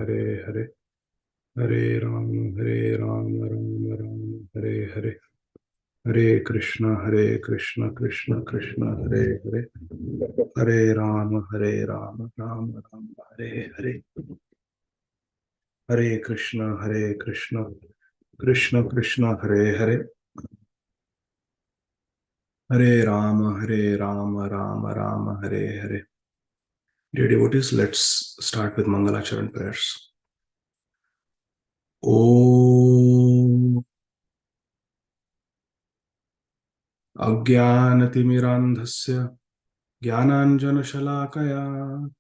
Hare Hare, Hare Ram Ram Ram Hare Hare, Hare Krishna Krishna Krishna Hare Hare, Hare Ram Ram Ram Hare Hare, Hare Krishna Krishna Krishna Hare Hare, Hare Ram Ram Ram Hare Hare. Dear devotees, let's start with Mangalacharan prayers. Om Ajnanatimirandhasya Jnananjanashalakaya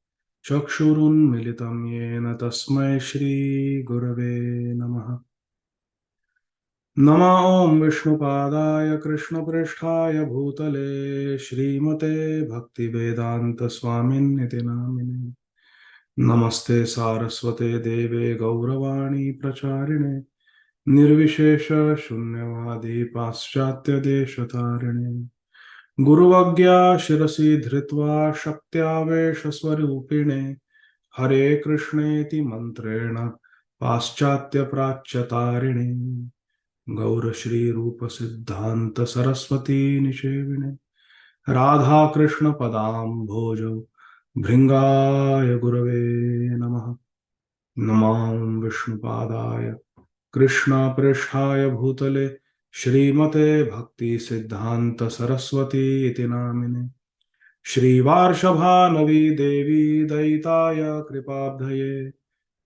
Chakshurunmilitam Yena Tasmai Shri Gurave Namaha. Nama Om Vishnupadaya Krishnapristhaya Bhutale Shrimate Bhakti Vedanta Swamin Niti Namine. Namaste Saraswate Deve Gauravani Pracharine निर्विशेष शून्यवादी पाश्चात्य देशतारिणे गुरुवज्ञा शिरसि धृत्वा शक्त्यावेश स्वरूपिणे हरे कृष्णेति मंत्रेण पाश्चात्य प्राच्यतारिणे गौर श्री रूप सिद्धांत सरस्वती निषेविणे राधा कृष्ण पदाम्भोजौ भृंगाय गुरवे नमः. नमां विष्णुपादाय कृष्णपृष्ठाय भूतले श्रीमते भक्ति सिद्धांत सरस्वती इति नामिने श्रीवार्षभानवी देवी दयिताय कृपाब्धये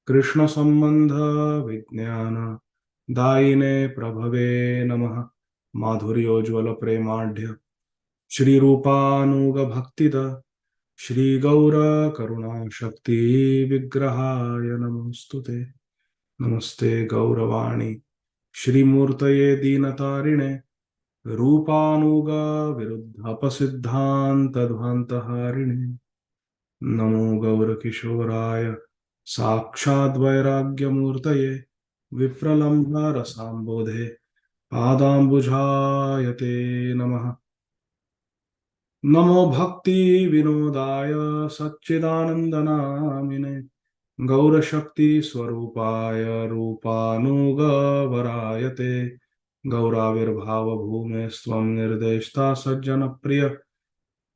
कृष्ण संबंध विज्ञान दायिने प्रभवे नमः. माधुर्योज्वल प्रेमाढ्य श्री रूपानुग भक्तिद श्री गौर करुणा शक्ति विग्रहाय नमोस्तुते. नमस्ते गौरवाणी श्रीमूर्तये दीनतारिणे रूपानुग विरुद्धपसिद्धान्तध्वान्तहारिणे नमो गौरकिशोराय साक्षाद्वैराग्यमूर्तये विप्रलम्भरसाम्बोधे पादाम्बुजायते नमः. नमो भक्ति विनोदाय सच्चिदानन्दनामिने गौरशक्ति स्वरूपाय रूपानुगवरायते गौराविर्भाव भूमे स्वं निर्देष्टा सज्जन प्रिय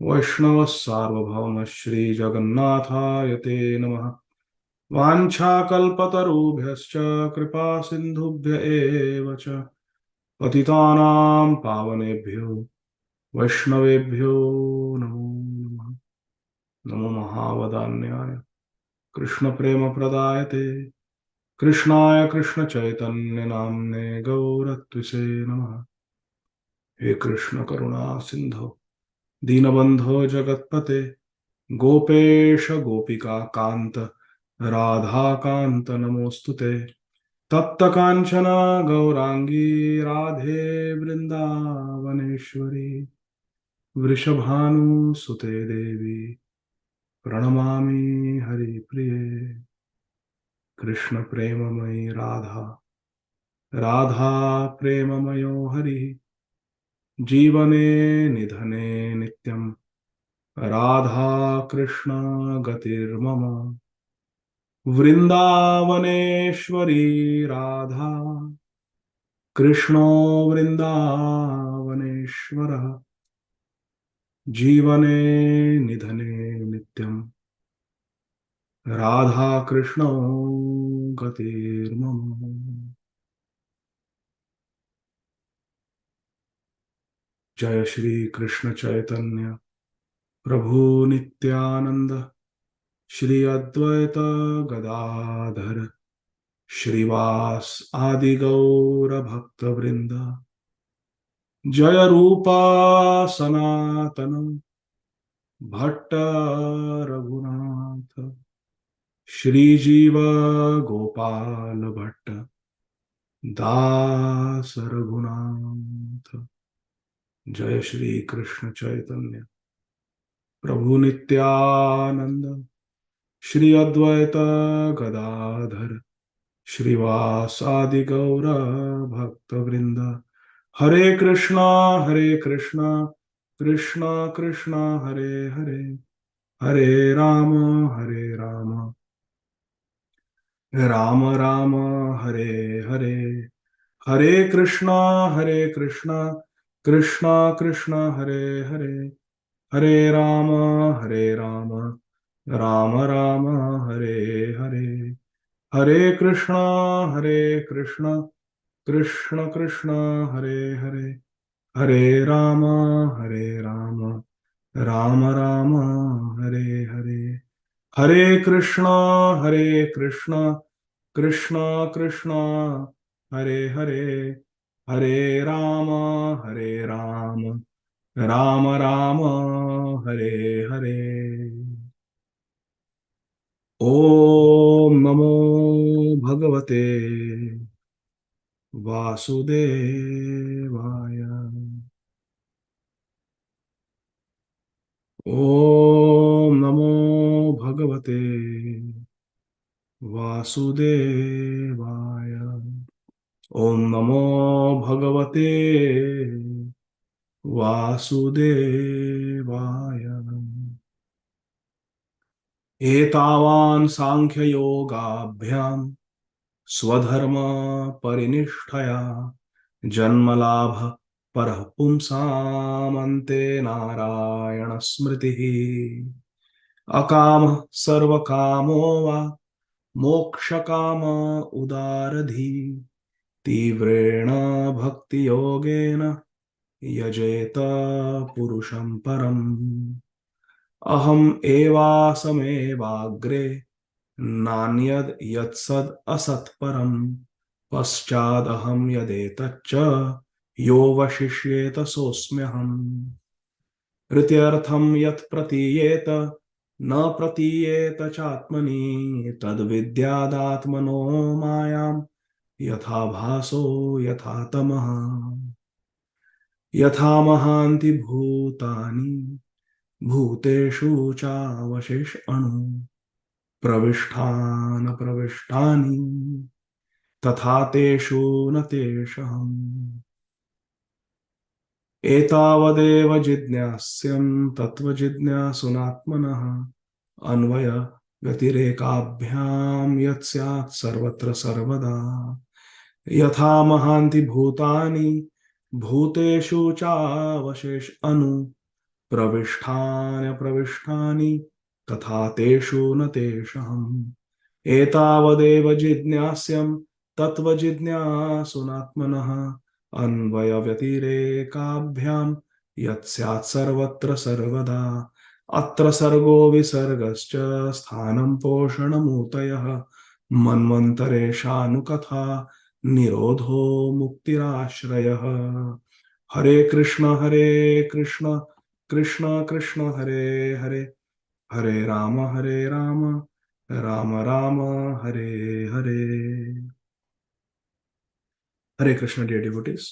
वैष्णव सार्वभौम श्री जगन्नाथाय ते नमः. वाञ्छाकल्पतरुभ्यश्च कृपा सिन्धुभ्य एव च पतितानां पावनेभ्यो वैष्णवेभ्यो नमो नमः. नमो महावदान्याय कृष्ण प्रेम प्रदायते कृष्णाय कृष्ण चैतन्य नामने गौरत्विषे नमः. हे कृष्ण करुणा सिंधो दीनबंधो जगत्पते गोपेश गोपिका कांत राधा कांत नमोस्तुते. तप्त कांचना गौरांगी राधे वृंदावनेश्वरी वृषभानुसुते देवी प्रणमामि हरिप्रिये. कृष्ण प्रेममयी राधा राधा प्रेममयो हरि जीवने निधने नित्यं राधा कृष्ण गतिर्मम वृंदावनेश्वरी राधा कृष्णो वृंदावनेश्वरः जीवने निधने नित्यं राधा कृष्णो गतिर्मम. जय श्री कृष्ण चैतन्य प्रभु नित्यानंद श्री अद्वैत गदाधर श्रीवास आदि गौर भक्त वृंद. जय रूपा सनातन भट्ट रघुनाथ श्रीजीव गोपाल भट्ट दास रघुनाथ. जय श्री कृष्ण चैतन्य प्रभु नित्यानंद श्री अद्वैत गदाधर श्रीवासादि गौर भक्त वृंद. हरे कृष्णा कृष्णा कृष्णा हरे हरे, हरे राम राम राम हरे हरे, हरे कृष्णा कृष्णा कृष्णा हरे हरे, हरे राम राम राम हरे हरे, हरे कृष्णा कृष्ण कृष्ण हरे हरे, हरे राम राम राम हरे हरे, हरे कृष्णा कृष्ण कृष्ण हरे हरे, हरे राम राम राम हरे हरे। ओम नमो भगवते वासुदेवाय, ओम नमो भगवते वासुदेवाय, ओम नमो भगवते वासुदेवाय। एतावान् सांख्ययोगाभ्यां स्वधर्म परिनिष्ठया जन्मलाभ परः पुंसामन्ते नारायण स्मृतिः, अकामः सर्वकामो वा मोक्षकाम उदारधी, तीव्रेण भक्ति योगेन यजेत पुरुषं परम्, अहम एवासमेवाग्रे नान्यद् यत्सद् असत्परम्, पश्चादहं यदेतच्च यो वशिष्येत सोऽस्म्यहम्, तृतीयर्थं यत् प्रतीयेत न प्रतीयेत चात्मनि, तद्विद्यादात्मनो मायां यथा भासो यथा तमः, यथा महान्ति भूतानि भूतेषु चावशेष अणु, प्रविष्टान प्रविष्टानि तथा तेषु न तेषहम्, एतावदेव जिज्ञास्यं तत्त्वजिज्ञासुनात्मनः, अन्वय व्यतिरेकाभ्यां यत् स्यात् सर्वत्र सर्वदा, यथा महान्ति भूतानि भूतेषु चावशेष अनु, प्रविष्टान्यप्रविष्टानि तथा तेषु न तेषहम्, एतावदेव जिज्ञास्यं तत्त्वजिज्ञासुनात्मनः, अन्वयव्यतिरेकाभ्यां यत् स्यात् सर्वत्र सर्वदा, अत्र सर्गो विसर्गश्च स्थानं पोषणमूतयः, मन्वन्तरेषानुकथा निरोधो मुक्तिराश्रयः, हरे कृष्ण कृष्ण कृष्ण हरे हरे, हरे Ram Ram Ram Hare Hare. Hare Krishna, dear devotees.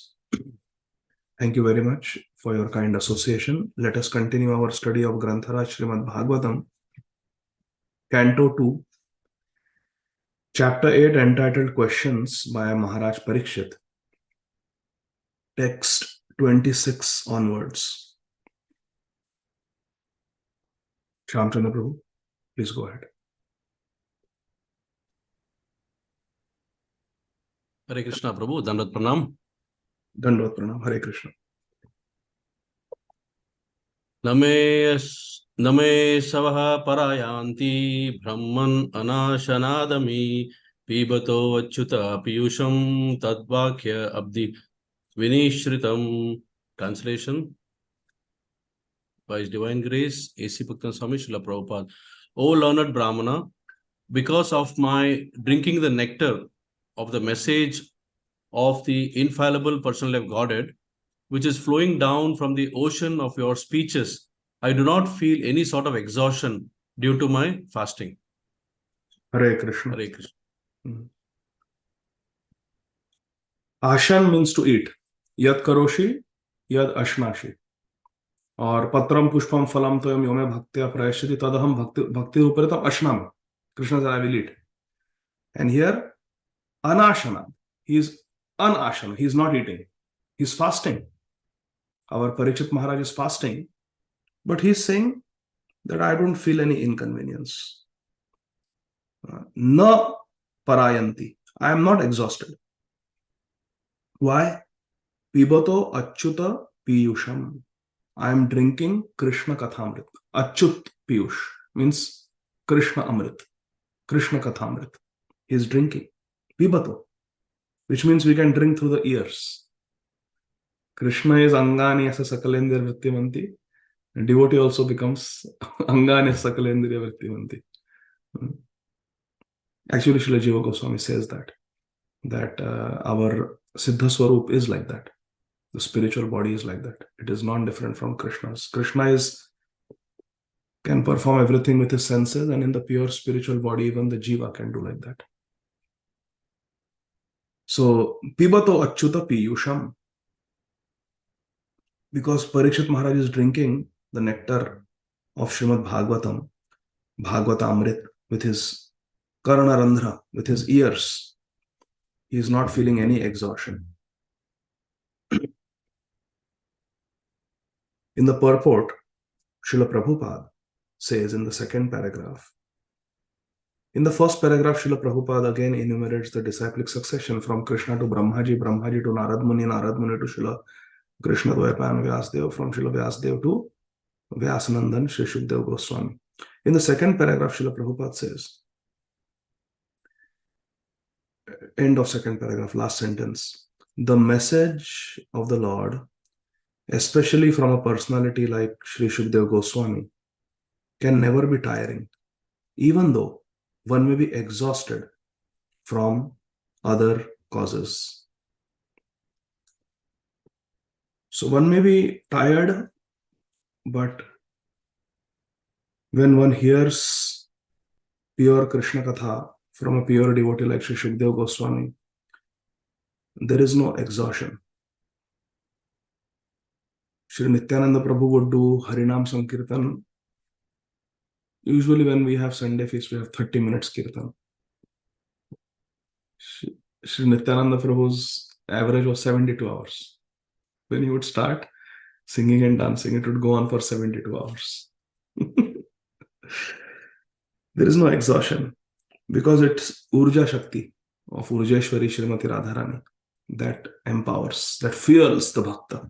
Thank you very much for your kind association. Let us continue our study of Granthara Srimad Bhagavatam, Canto 2, Chapter 8, entitled Questions by Maharaj Parikshit. Text 26 onwards. Shamchandra Prabhu, please go ahead. Hare Krishna Prabhu, Dandavat Pranam. Dandavat Pranam, Hare Krishna. नमे सवः परायान्ति ब्रह्मन् अनाशनादमि पीबतो Achyut पीयूषं तद्वाक्य अब्धि विनिश्रितम्. Translation by His Divine Grace, A.C. Bhakti Swami Srila Prabhupada. O learned Brahmana, because of my drinking the nectar of the message of the infallible personality of Godhead, which is flowing down from the ocean of your speeches, I do not feel any sort of exhaustion due to my fasting. Hare Krishna. Hare Krishna. Ashan means to eat. Yad karoshi, yad ashnashi. और पत्रम पुष्पम फलम तो यम योमे भक्त्या प्रयश्यति तदहम भक्ति रूपरितम अश्नाम. Krishna said, I will eat. And here, anashana. He is anashana. He is not eating. He is fasting. Our Parikshit Maharaj is fasting. But he is saying that I don't feel any inconvenience. Na parayanti. I am not exhausted. Why? Pibato achyuta piyusham. I am drinking Krishna Kathamrit. Achyut Piyush means Krishna Amrit. Krishna Kathamrit. He is drinking. Pibato, which means we can drink through the ears. Krishna is Angani asa Sakalendriya Vrittimanti. And devotee also becomes Angani Sakalendriya Vrittimanti. Actually, Srila Jiva Goswami says that our Siddha Swarup is like that. The spiritual body is like that. It is non-different from Krishna's. Krishna can perform everything with his senses, and in the pure spiritual body, even the Jiva can do like that. So, Pibato Achyuta Piyusham. Because Parikshit Maharaj is drinking the nectar of Srimad Bhagavatam, Bhagavata Amrit, with his Karna Randhra, with his ears. He is not feeling any exhaustion. In the purport, Srila Prabhupada says in the second paragraph, in the first paragraph, Srila Prabhupada again enumerates the disciplic succession from Krishna to Brahmaji, Brahmaji to Narad Muni, Narad Muni to Srila Krishna Dvaipayan Vyasdev, from Srila Vyasdev to Vyasanandan Sri Shukdev Goswami. In the second paragraph, Srila Prabhupada says, end of second paragraph, last sentence, the message of the Lord, especially from a personality like Sri Shukdev Goswami, can never be tiring, even though one may be exhausted from other causes. So one may be tired, but when one hears pure Krishna Katha from a pure devotee like Sri Shukdev Goswami, there is no exhaustion. Sri Nityananda Prabhu would do Harinam Sankirtan. Usually when we have Sunday feast, we have 30 minutes Kirtan. Sri Nityananda Prabhu's average was 72 hours. When he would start singing and dancing, it would go on for 72 hours. There is no exhaustion because it's Urja Shakti of Urjeshwari Srimati Radharani that empowers, that fuels the Bhakta.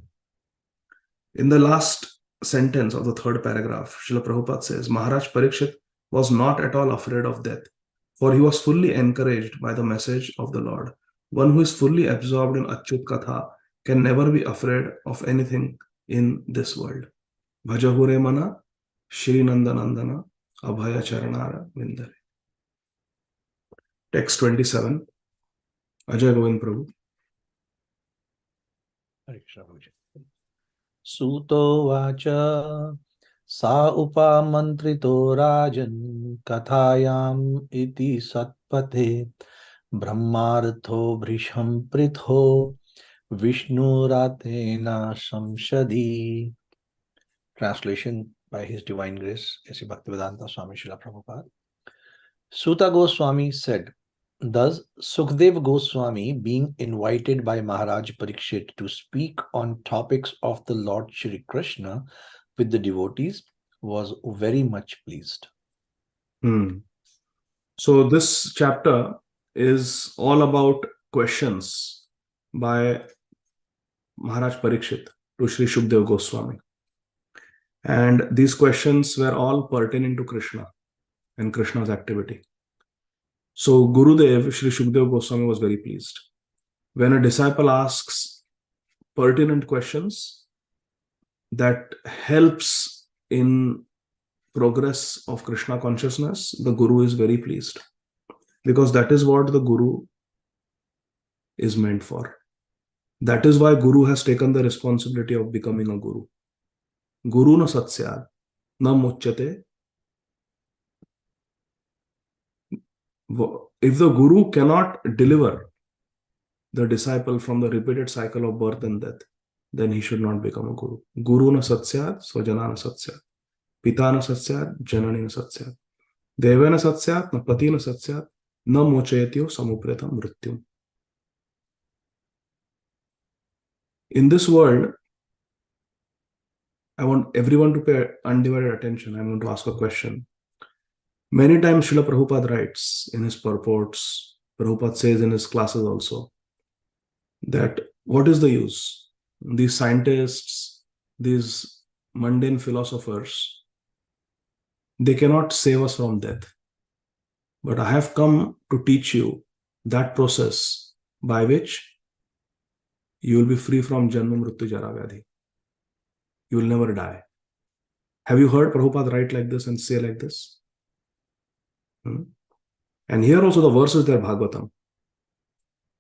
In the last sentence of the third paragraph, Srila Prabhupada says, Maharaj Parikshit was not at all afraid of death, for he was fully encouraged by the message of the Lord. One who is fully absorbed in Achyut Katha can never be afraid of anything in this world. Bhajahure mana Shri Nandanandana Abhaya Charanara Vindare. Text 27. Ajay Govind Prabhu. Suto vacha sa upamantrito rajan kathayam iti satpate brahmartho brisham pritho vishnuratena samshadi. Translation by His Divine Grace, A.C. Bhaktivedanta Swami Srila Prabhupada. Suta Goswami said, thus Sukdev Goswami, being invited by Maharaj Parikshit to speak on topics of the Lord Shri Krishna with the devotees, was very much pleased. So this chapter is all about questions by Maharaj Parikshit to Sri Shukdev Goswami. And these questions were all pertaining to Krishna and Krishna's activity. So Gurudev, Sri Shukdev Goswami, was very pleased. When a disciple asks pertinent questions that helps in progress of Krishna consciousness, the Guru is very pleased. Because that is what the Guru is meant for. That is why Guru has taken the responsibility of becoming a Guru. Guru na satsya na muchyate. If the Guru cannot deliver the disciple from the repeated cycle of birth and death, then he should not become a Guru. Guru na satsya, swajana na satsya. Pita na satsya, janani na satsya. Deva na satsya, na pati na satsya, na mochayatyo samupreta mrityum. In this world, I want everyone to pay undivided attention. I'm going to ask a question. Many times Srila Prabhupada writes in his purports Prabhupada says in his classes also, that what is the use? These scientists, these mundane philosophers, they cannot save us from death. But I have come to teach you that process by which you will be free from Janma Mrityu Jara Vyadhi. You will never die. Have you heard Prabhupada write like this and say like this? And here also the verse is there, Bhagavatam.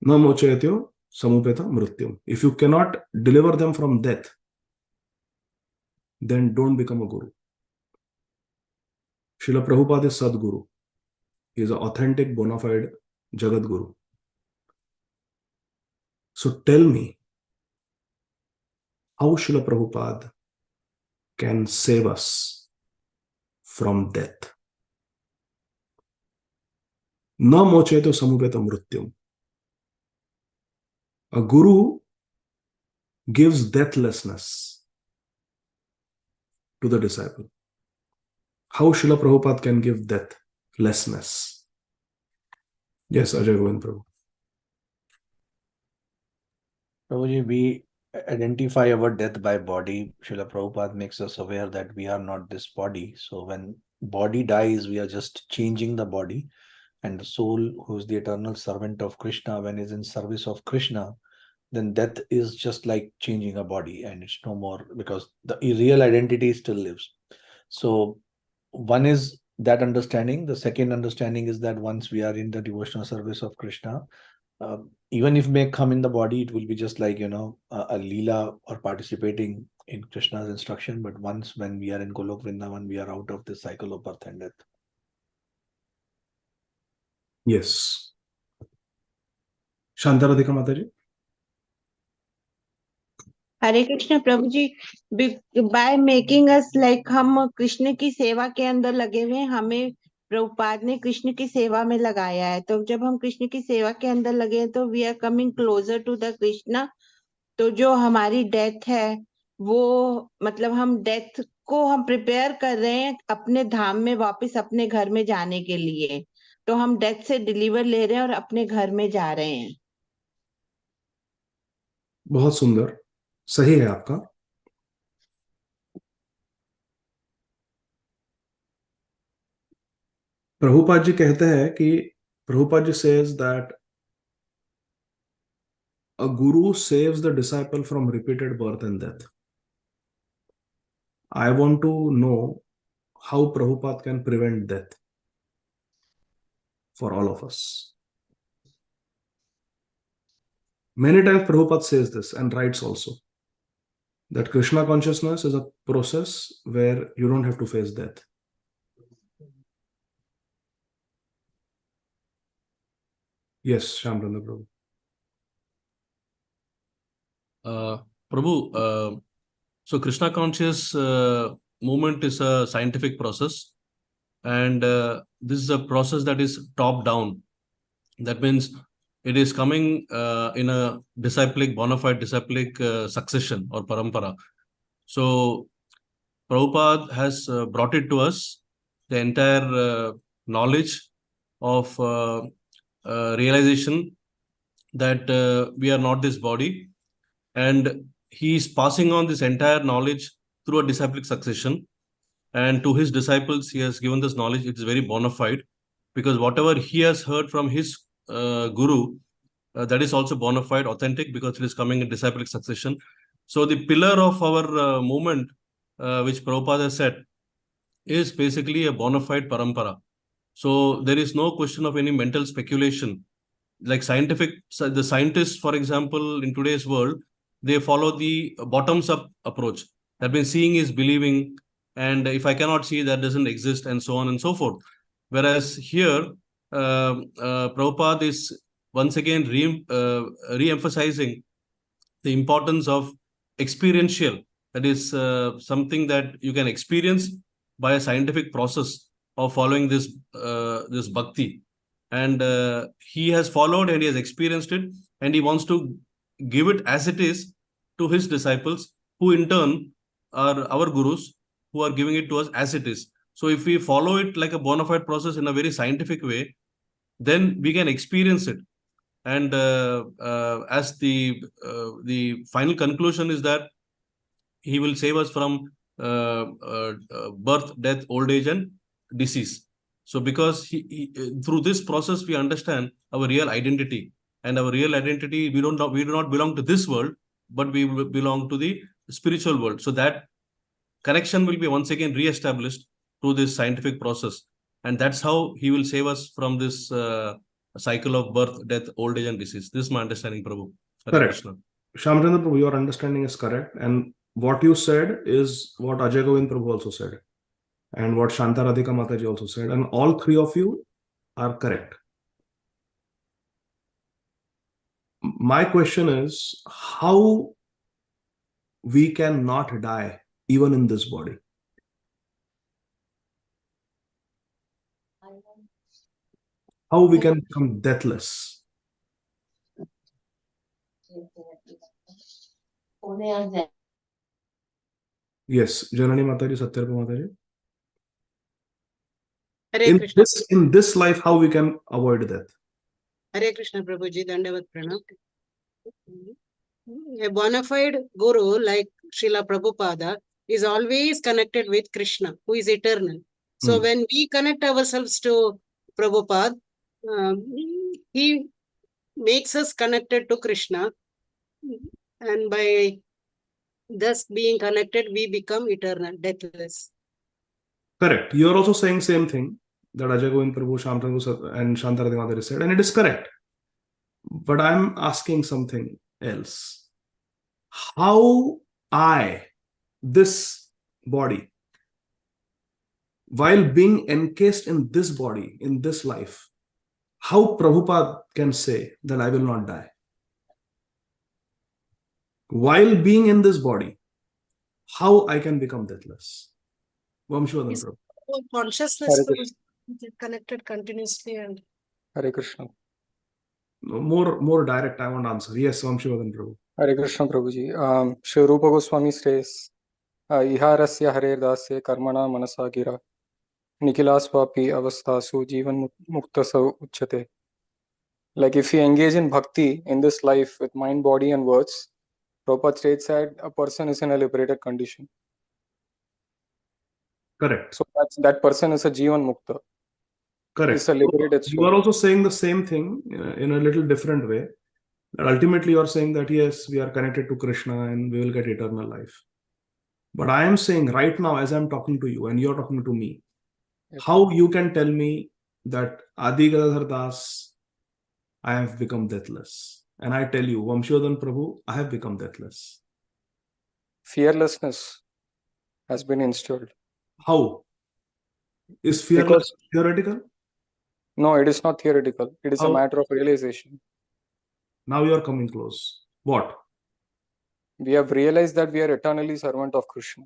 Na mochayatyo samupeta mrityum. If you cannot deliver them from death, then don't become a guru. Srila Prabhupada is Sadguru. He is an authentic, bona fide Jagat Guru. So tell me, how Srila Prabhupada can save us from death? Na mocheto samupeta mrityum. A guru gives deathlessness to the disciple. How Srila Prabhupada can give deathlessness? Yes, Ajay Govind Prabhu. Prabhuji, we identify our death by body. Srila Prabhupada makes us aware that we are not this body. So when body dies, we are just changing the body. And the soul, who is the eternal servant of Krishna, when is in service of Krishna, then death is just like changing a body, and it's no more, because the real identity still lives. So one is that understanding. The second understanding is that once we are in the devotional service of Krishna, even if may come in the body, it will be just like, a lila or participating in Krishna's instruction. But once when we are in Golok Vrindavan, we are out of this cycle of birth and death. Yes. Shantaradhika Mataji. Hare Krishna Prabhu ji, by making us like हम कृष्ण की सेवा के अंदर लगे हुए हैं, हमें प्रभुपाद ने कृष्ण की सेवा में लगाया है। तो जब हम कृष्ण की सेवा के अंदर लगे हैं तो we are coming closer to the Krishna. तो जो हमारी डेथ है वो मतलब हम डेथ को हम प्रिपेयर कर रहे हैं अपने धाम में वापस अपने घर में जाने के लिए। तो हम डेथ से डिलीवर ले रहे हैं और अपने घर में जा रहे हैं। बहुत सुंदर, सही है आपका। प्रभुपाद जी कहते हैं कि Prabhupada ji says that a guru saves the disciple from repeated birth and death. I want to know how Prabhupada can prevent death for all of us. Many times Prabhupada says this and writes also that Krishna consciousness is a process where you don't have to face death. Yes, Shamranda Prabhu. Prabhu, so Krishna conscious movement is a scientific process, and this is a process that is top down. That means it is coming in a disciplic, bona fide disciplic succession or parampara. So Prabhupada has brought it to us, the entire knowledge of realization that we are not this body, and he is passing on this entire knowledge through a disciplic succession, and to his disciples he has given this knowledge. It is very bona fide, because whatever he has heard from his guru, that is also bona fide, authentic, because it is coming in disciplic succession. So the pillar of our movement, which Prabhupada has said, is basically a bona fide parampara. So there is no question of any mental speculation. Like the scientists, for example, in today's world, they follow the bottoms-up approach. That means seeing is believing, and if I cannot see, that doesn't exist, and so on and so forth. Whereas here, Prabhupada is once again re-emphasizing the importance of experiential. That is something that you can experience by a scientific process of following this bhakti. And he has followed and he has experienced it, and he wants to give it as it is to his disciples, who in turn are our gurus, who are giving it to us as it is. So if we follow it like a bona fide process in a very scientific way, then we can experience it. And as the final conclusion is that he will save us from birth, death, old age, and disease. So because through this process we understand our real identity, and our real identity, we do not belong to this world, but we belong to the spiritual world. So that connection will be once again re-established through this scientific process, and that's how he will save us from this cycle of birth, death, old age, and disease. This is my understanding, Prabhu. Hare Correct. Krishna. Shamchandra Prabhu, your understanding is correct, and what you said is what Ajay Govind Prabhu also said, and what Shanta Radhika Mataji also said, and all three of you are correct. My question is how we can not die even in this body. How we can become deathless. Yes, Janani Mataji, Satyarpa Mataji. Hare Krishna. In this life, how we can avoid death? Hare Krishna Prabhuji, Dandavat Pranam. A bona fide guru like Srila Prabhupada is always connected with Krishna, who is eternal. So when we connect ourselves to Prabhupada, he makes us connected to Krishna, and by thus being connected, we become eternal, deathless. Correct. You are also saying same thing that Ajay Govind Prabhu, Shamchandra and Shanta Radhika Mataji said, and it is correct. But I'm asking something else. How this body, while being encased in this body, in this life, how Prabhupada can say that I will not die? While being in this body, how I can become deathless? Vamshivardhan Prabhu. Consciousness Hare will be connected continuously and Hare Krishna. More direct, I want to answer. Yes, Vamshivardhan Prabhu. Hare Krishna Prabhuji. Shri Rupa Goswami says, Iharasya Hare Dāsa Karmana Manasa Gira Nikilasvapi Avastasu Jivan Muktasa Uchate. Like if you engage in bhakti in this life with mind, body, and words, Prabhupada states that a person is in a liberated condition. Correct. So that person is a Jivan Mukta. Correct. It's a liberated You are also saying the same thing in a little different way. That ultimately, you are saying that yes, we are connected to Krishna and we will get eternal life. But I am saying right now, as I am talking to you and you are talking to me, Yes. how you can tell me that Adi Gadādhara Das, I have become deathless. And I tell you, Vamshivardhan Prabhu, I have become deathless. Fearlessness has been instilled. How? Is fearless Because theoretical? no, it is not theoretical. It is a How? matter of realization. Now you are coming close. What? We have realized that we are eternally servant of Krishna.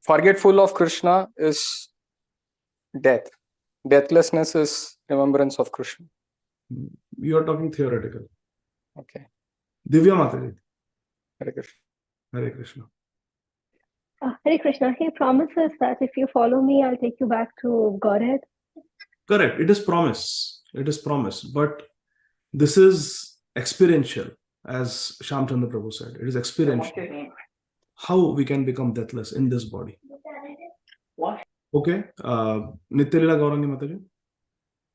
Forgetful of Krishna is death. Deathlessness is remembrance of Krishna. You are talking theoretical. Okay. Divya Mataji. Hare Krishna. Hare Krishna. Hare Krishna, he promises that if you follow me, I'll take you back to Godhead. Correct. It is promise. It is promise. But this is experiential, as Shamchandra Prabhu said. It is experiential. How we can become deathless in this body. Okay. Nityalila Gaurani Mataji.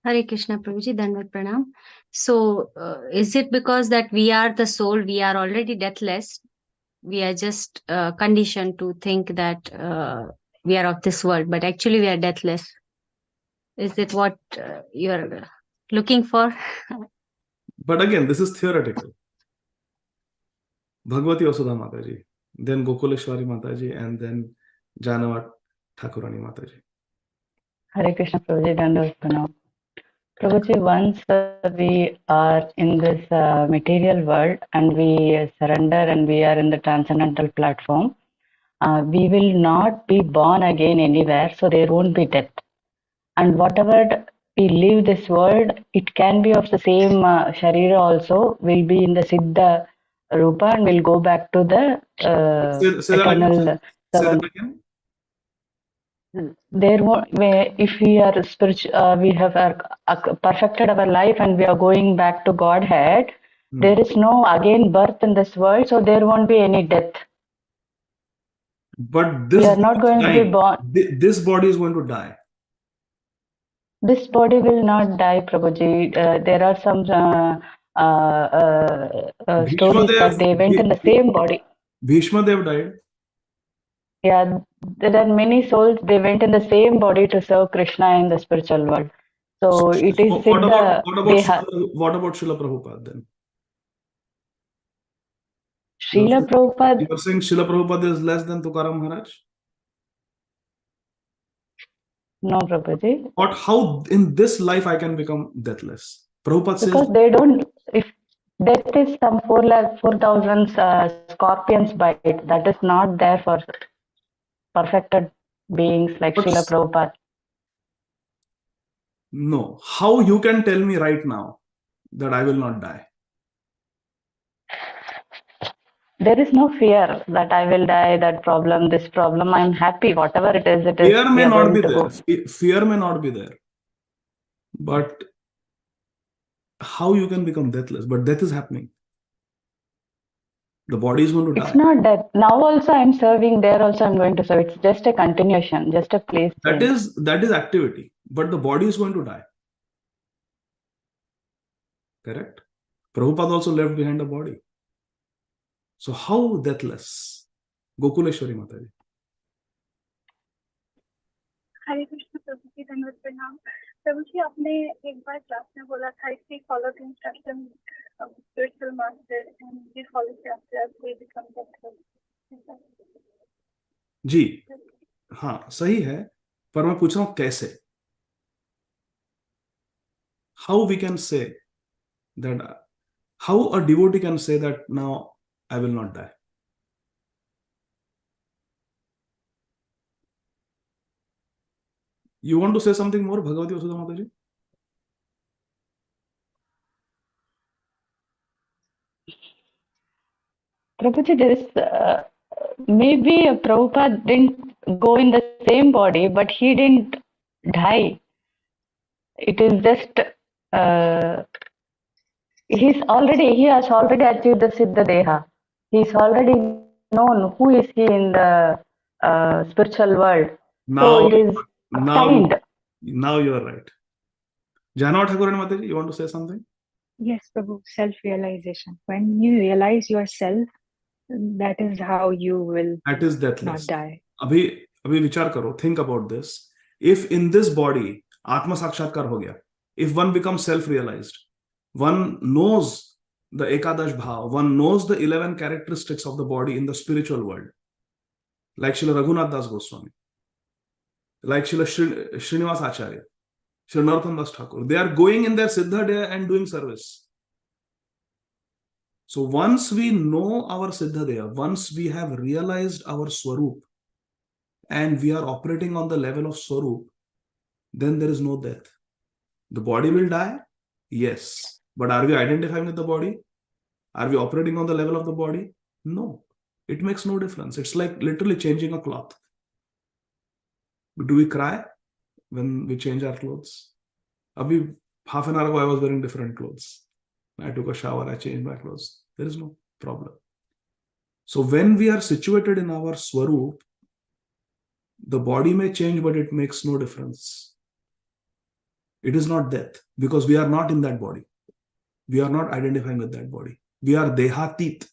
Hare Krishna Prabhuji, Dandavat Pranam. So, is it because that we are the soul, we are already deathless, we are just conditioned to think that we are of this world, but actually we are deathless? Is it what you are looking for? But again, this is theoretical. Bhagavati Vasudha Mataji, then Gokuleshwari Mataji, and then Janavat Thakurani Mataji. Hare Krishna Prabhuji, Dandavat Pranam. Prabhuji, once we are in this material world and we surrender and we are in the transcendental platform, we will not be born again anywhere, so there won't be death. And whatever we leave this world, it can be of the same Sharira also, will be in the Siddha Rupa and will go back to the Say that eternal again. Say that again. there if we are spiritual, we have perfected our life and we are going back to Godhead. There is no again birth in this world, so there won't be any death. But this we are not going to be born. This body is going to die. This body will not die, Prabhuji. There are some stories that they went in the same body. Bhishma Dev died. Yeah, there are many souls, they went in the same body to serve Krishna in the spiritual world. So it is what about Srila Prabhupada then? Srila Prabhupada. You are saying Srila Prabhupada is less than Tukaram Maharaj? No, Prabhuji. But how in this life I can become deathless? Prabhupada says. Because they don't, if death is some 4,000 scorpions bite, that is not there for perfected beings like Srila Prabhupada. No. How you can tell me right now that I will not die? There is no fear that I will die, that problem, this problem. I'm happy, whatever it is. Fear may not be there. Fear may not be there. But how you can become deathless? But death is happening. The body is going to die. It's not death. Now also I'm serving, there also I'm going to serve. It's just a continuation, just a place change. That is activity. But the body is going to die. Correct? Prabhupada also left behind a body. So how deathless? Gokuleshwari Mataji. Hare Krishna Prabhu जी, धन्यवाद प्रणाम। प्रभु जी, आपने एक बार class में बोला था, if we follow the instruction of spiritual master and we follow the after we become deathless. जी हाँ सही है, पर मैं पूछ रहा हूँ कैसे? How we can say that, how a devotee can say that now I will not die? You want to say something more, Bhagavati Vasudha Mataji? Prabhuji, there is maybe Prabhupada didn't go in the same body, but he didn't die. It is just he has already achieved the Siddha Deha. He's already known who is he in the spiritual world. Now, so it is assigned. Now you are right. Jana Thakurani Mataji, you want to say something? Yes, Prabhu, self-realization. When you realize yourself, that is how you will not die. Abhi vichar karo, think about this. If in this body, Atma Sakshatkar ho gaya, if one becomes self-realized, one knows the Ekadash Bhav, one knows the 11 characteristics of the body in the spiritual world, like Srila Raghunath Das Goswami, like Srila Srinivas Acharya, Srila Narottam Das Thakur, they are going in their Siddha Deha and doing service. So once we know our Siddha Deha, once we have realized our Swarup, and we are operating on the level of Swarup, then there is no death. The body will die, yes. But are we identifying with the body? Are we operating on the level of the body? No. It makes no difference. It's like literally changing a cloth. Do we cry when we change our clothes? Abhi, half an hour ago, I was wearing different clothes. I took a shower, I changed my clothes. There is no problem. So when we are situated in our Swarup, the body may change, but it makes no difference. It is not death, because we are not in that body. We are not identifying with that body. We are Dehatit.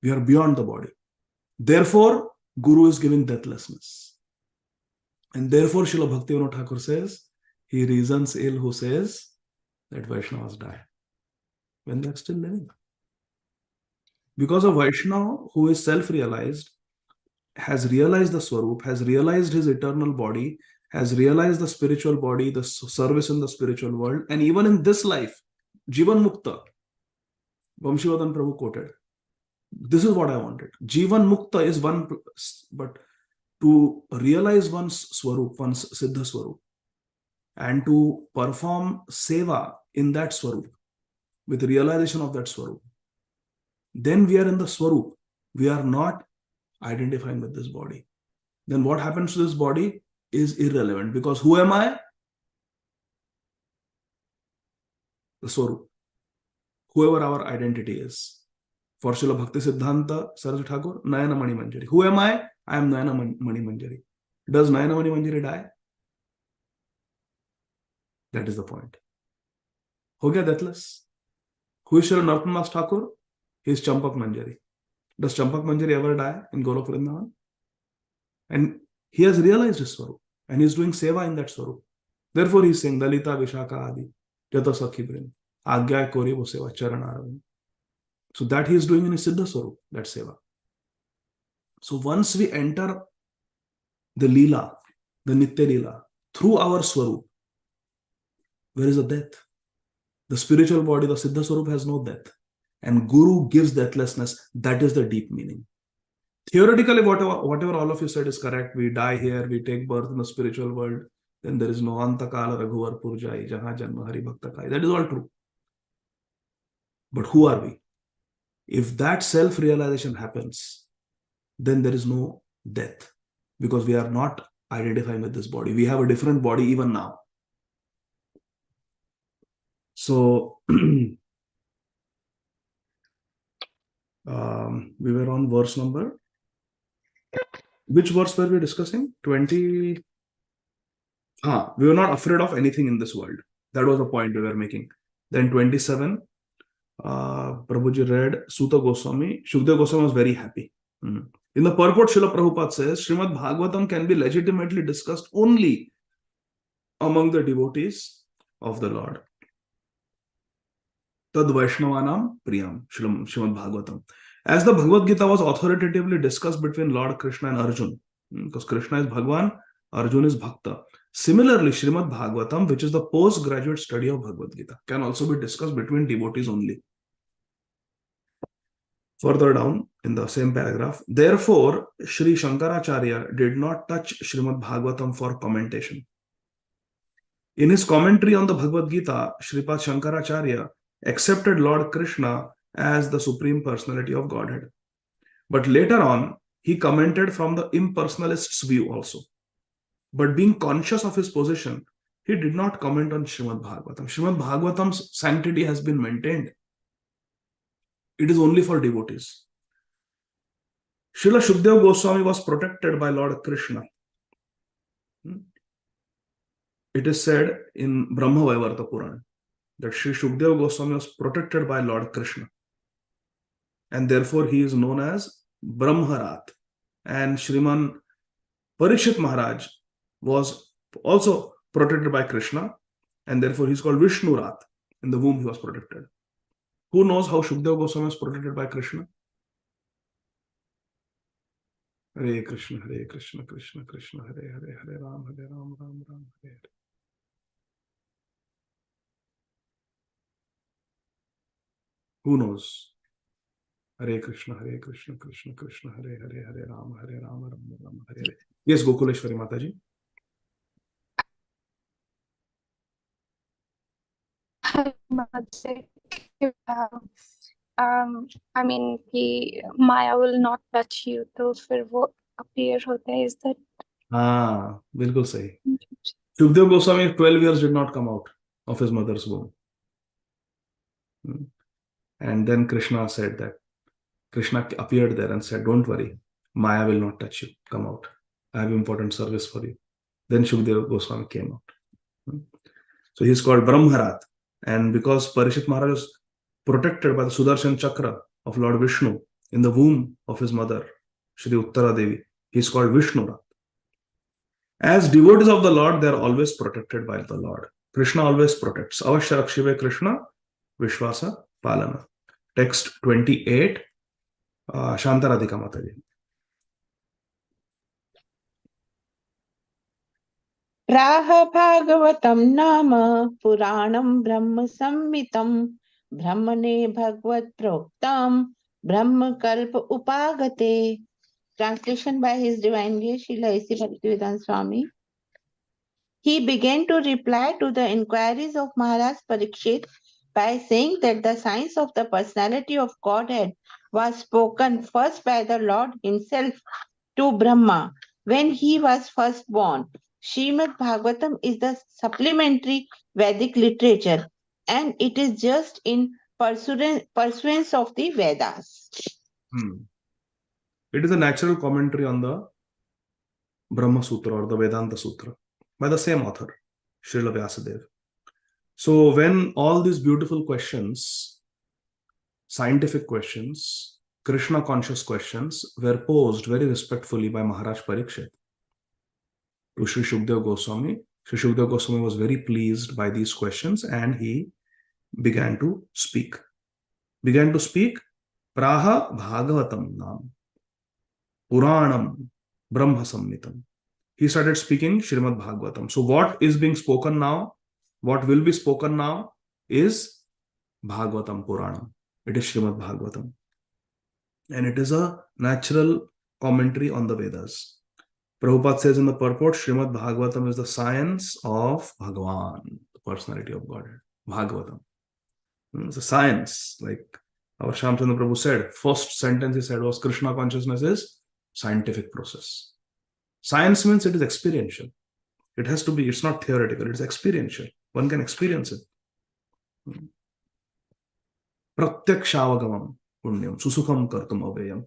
We are beyond the body. Therefore, Guru is giving deathlessness. And therefore, Srila Bhaktivinoda Thakur says, he reasons ill who says that Vaishnavas die when they are still living. Because a Vaishnava who is self-realized, has realized the Swarup, has realized his eternal body, has realized the spiritual body, the service in the spiritual world, and even in this life, Jivan Mukta, Vamshivadan Prabhu quoted, this is what I wanted. Jivan Mukta is one, but to realize one's Swarup, one's Siddha Swarup, and to perform Seva in that Swarup, with realization of that Swarup, then we are in the Swarup. We are not identifying with this body. then what happens to this body is irrelevant, because who am I? The Swarup. Whoever our identity is. For Srila Bhakti Siddhanta Saraswati Thakur, Nayana Mani Manjari. Who am I? I am Nayana Mani Manjari. Does Nayana Mani Manjari die? That is the point. Ho gaya deathless. Who is Srila Narottam Das Thakur? He is Champak Manjari. Does Champak Manjari ever die in Golok Vrindavan? And he has realized his Swarup, and he is doing seva in that Swarup. Therefore, he is saying Dalita Vishaka Adi Jata Sakhi Vrind Agya Kori Vo Seva Charan Aravind. So that he is doing in his Siddha Swarup, that seva. So once we enter the Leela, the Nitya Leela, through our Swarup, where is the death? The spiritual body, the Siddha Swarup, has no death. And Guru gives deathlessness. That is the deep meaning. Theoretically, whatever all of you said is correct. We die here, we take birth in the spiritual world. Then there is no Antakala Raghuvar Purjai, Jaha Janma Hari Bhakta Kai. That is all true. But who are we? If that self-realization happens, then there is no death, because we are not identifying with this body. We have a different body even now. So, we were on verse number. Which verse were we discussing? 20. We were not afraid of anything in this world. That was the point we were making. Then 27. Prabhuji read Suta Goswami. Shukdev Goswami was very happy. In the purport, Srila Prabhupada says, Srimad Bhagavatam can be legitimately discussed only among the devotees of the Lord. Tad Vaishnavanam Priyam, Srimad Bhagavatam. As the Bhagavad Gita was authoritatively discussed between Lord Krishna and Arjun, because Krishna is Bhagwan, Arjun is Bhakta. Similarly, Srimad Bhagavatam, which is the postgraduate study of Bhagavad Gita, can also be discussed between devotees only. Further down in the same paragraph, therefore, Sri Shankaracharya did not touch Srimad Bhagavatam for commentation. In his commentary on the Bhagavad Gita, Sripad Shankaracharya accepted Lord Krishna as the Supreme Personality of Godhead. But later on, he commented from the impersonalist's view also. But being conscious of his position, he did not comment on Srimad Bhagavatam. Srimad Bhagavatam's sanctity has been maintained. It is only for devotees. Srila Shukdev Goswami was protected by Lord Krishna. It is said in Brahma Vaivarta Purana that Sri Shukdev Goswami was protected by Lord Krishna. And therefore he is known as Brahmarat. And Shriman Parikshit Maharaj was also protected by Krishna. And therefore he is called Vishnurat. In the womb he was protected. Who knows how Shukdev Goswami was protected by Krishna? Hare Krishna, Krishna Krishna, Hare Hare, Hare Ram, Ram Ram, Hare Hare. Who knows? Hare Krishna, Krishna Krishna, Hare Hare, Hare Ram, Ram Ram, Hare Hare. Yes, Gokuleshwari Mataji. I mean कि माया will not touch you, तो फिर वो appear होता है. Is that? हाँ, बिल्कुल सही. Shukdev Goswami 12 years did not come out of his mother's womb. And then Krishna said that. Krishna appeared there and said, don't worry, Maya will not touch you. Come out. I have important service for you. Then Shukdev Goswami came out. So he is called Brahmarat. And because Parikshit Maharaj was protected by the Sudarshan Chakra of Lord Vishnu in the womb of his mother, Shri Uttara Devi, he is called Vishnurat. As devotees of the Lord, they are always protected by the Lord. Krishna always protects. Avashya Rakshive Krishna, Vishwasa Palana. Text 28, Shantaradhika Mataji. प्राह भागवतम नाम पुराणम ब्रह्म संहितम ब्रह्मणे भगवत प्रोक्तम ब्रह्म कल्प उपागते. Translation by His Divine Grace Srila A.C. Bhaktivedanta Swami. He began to reply to the inquiries of Maharaj Parikshit by saying that the science of the personality of Godhead was spoken first by the Lord himself to Brahma, when he was first born. Srimad Bhagavatam is the supplementary Vedic literature, and it is just in pursuance of the Vedas. It is a natural commentary on the Brahma Sutra or the Vedanta Sutra by the same author, Srila Vyasadeva. So when all these beautiful questions, scientific questions, Krishna conscious questions were posed very respectfully by Maharaj Parikshit to Sri Shukdev Goswami, Sri Shukdev Goswami was very pleased by these questions and he began to speak. Praha Bhagavatam Nam Puranam Brahma Sammitam. He started speaking Srimad Bhagavatam. So what is being spoken now, what will be spoken now is Bhagavatam Puranam. It is Srimad Bhagavatam. And it is a natural commentary on the Vedas. Prabhupada says in the purport, Srimad Bhagavatam is the science of Bhagavan, the personality of Godhead. Bhagavatam. It's a science. Like our Shyamchandra Prabhu said, first sentence he said was Krishna consciousness is scientific process. Science means it is experiential. It has to be, it's not theoretical, it's experiential. One can experience it. Pratyakshaavagamam punyam susukham kartum aveyam.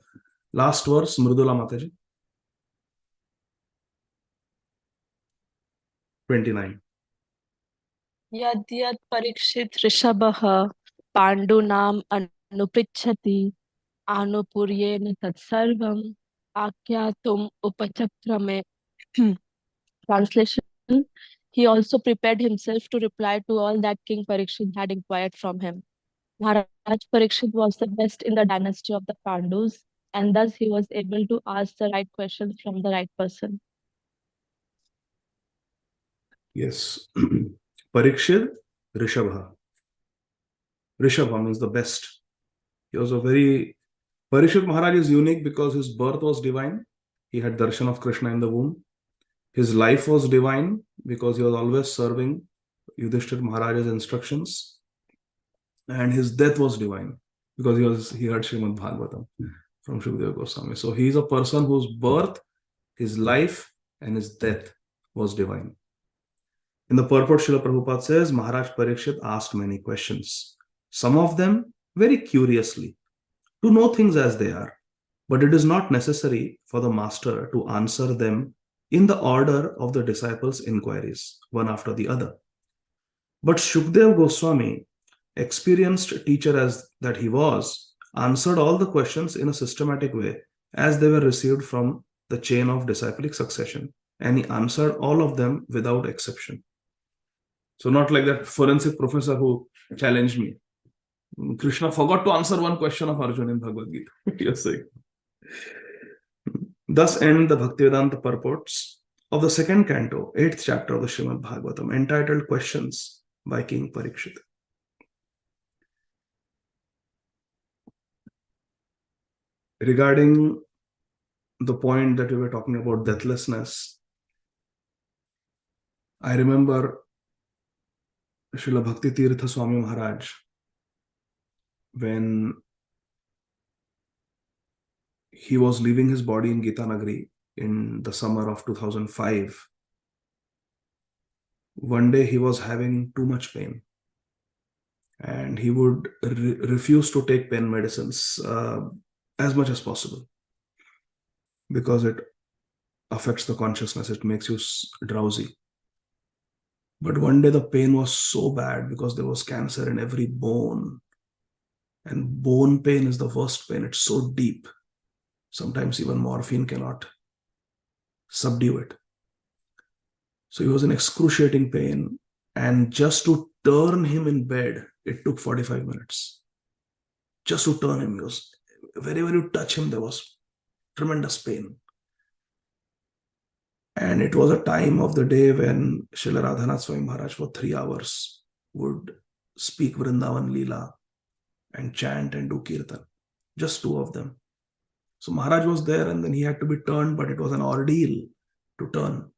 Last verse, Mridula Mataji. 29. Yadyat parikshit rishabah pandunam anuprichati anupuryena tatsarvam akyatum upachakrame. Translation: he also prepared himself to reply to all that King Parikshit had inquired from him. Maharaj Parikshit was the best in the dynasty of the Pandus, and thus he was able to ask the right questions from the right person. Yes. Parikshit Rishabha. Rishabha means the best. He was a very... Parikshit Maharaj is unique because his birth was divine. He had darshan of Krishna in the womb. His life was divine because he was always serving Yudhishthira Maharaj's instructions. And his death was divine because he heard Srimad Bhagavatam from Shukadeva Goswami. So he is a person whose birth, his life, and his death was divine. In the purport, Srila Prabhupada says, Maharaj Parikshit asked many questions. Some of them very curiously, to know things as they are. But it is not necessary for the master to answer them in the order of the disciples' inquiries, one after the other. But Shukdev Goswami, experienced teacher as that he was, answered all the questions in a systematic way as they were received from the chain of disciplic succession. And he answered all of them without exception. So not like that forensic professor who challenged me. Krishna forgot to answer one question of Arjuna in Bhagavad Gita. You're saying. Thus end the Bhaktivedanta purports of the second canto, 8th chapter of the Srimad Bhagavatam, entitled Questions by King Parikshit. Regarding the point that we were talking about, deathlessness, I remember Srila Bhakti Tirtha Swami Maharaj, when he was leaving his body in Gita Nagari in the summer of 2005, one day he was having too much pain and he would refuse to take pain medicines as much as possible because it affects the consciousness, it makes you drowsy. But one day the pain was so bad because there was cancer in every bone, and bone pain is the worst pain. It's so deep. Sometimes even morphine cannot subdue it. So he was in excruciating pain, and just to turn him in bed, it took 45 minutes. Just to turn him, wherever you touch him, there was tremendous pain. And it was a time of the day when Srila Radhanath Swami Maharaj for 3 hours would speak Vrindavan Leela and chant and do kirtan. Just 2 of them. So Maharaj was there and then he had to be turned, but it was an ordeal to turn.